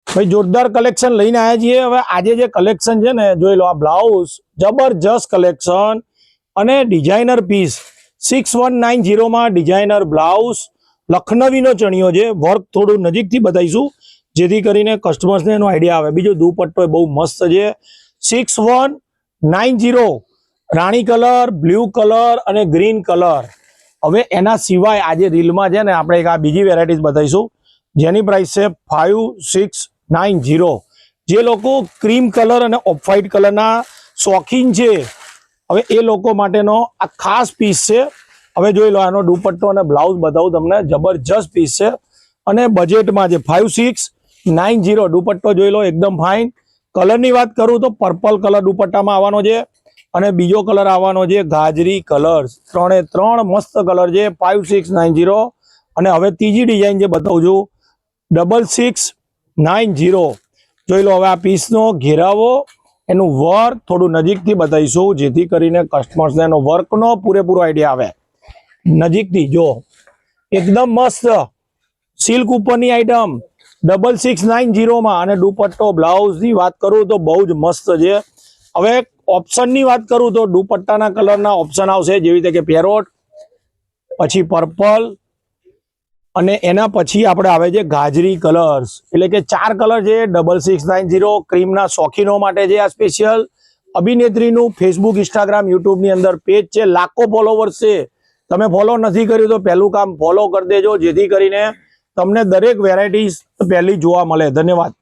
भाई जोरदार कलेक्शन लईने आया छीए। हवे आजे जे कलेक्शन छे ने जोई लो, आ ब्लाउज जबरदस्त कलेक्शन अने डिजाइनर पीस 6190 में डिजाइनर ब्लाउज लखनवीनो चणियो छे। वर्क थोड़ू नजीकथी बताईशुं जेथी करीने कस्टमर्स ने एनो आइडिया आवे। बीजो दुपट्टो बहु मस्त छे 6190 राणी कलर, ब्लू कलर अने ग्रीन कलर। हवे एना सिवाय आजे रील में छे ने आपणे एक आ बीजी वेरायटीज बताईशुं जेनी प्राइस है 5690। जे लोको क्रीम कलर और ऑफ व्हाइट कलर ना शौकीन छे हवे ए लोको माटेनो आ खास पीस है। हवे जोई लो, आनो दुपट्टो अने ब्लाउज बतावुं तमने, जबरदस्त पीस है अने बजेट में 5690। दुपट्टो जोई लो एकदम फाइन। कलर नी बात करूं तो पर्पल कलर दुपट्टा में आववानो छे अने बीजो कलर आववानो छे गाजरी कलर। त्रणेय त्रण मस्त कलर छे 5690। अने हवे तीजी डिजाइन जे बतावुं छुं 6690। જોઈ લો, હવે આ પીસનો ઘેરાવો એનું વર્ક થોડું નજીકથી બતાવીશું જેથી કરીને કસ્ટમર્સને એનો વર્કનો પૂરેપૂરો આઈડિયા આવે। નજીકથી જો એકદમ મસ્ત સિલ્ક ઉપરની આઈટમ 6690 માં। અને દુપટ્ટો બ્લાઉઝની વાત કરું તો બહુ જ મસ્ત છે। હવે ઓપ્શનની વાત કરું તો દુપટ્ટાના કલરના ઓપ્શન આવશે જેવી રીતે કે પેરોટ, પછી પર્પલ અને એના પછી આપણે આવે છે ગાજરી કલર્સ। એટલે કે 4 કલર છે 6690। ક્રીમના શોખીનો માટે છે આ સ્પેશિયલ। અભિનેત્રીનું ફેસબુક, ઇન્સ્ટાગ્રામ, યુટ્યુબની અંદર પેજ છે, લાખો ફોલોવર્સ છે। તમે ફોલો નથી કર્યું તો પહેલું કામ ફોલો કરી દેજો જેથી કરીને તમને દરેક વેરાયટીઝ પહેલી જોવા મળે। ધન્યવાદ।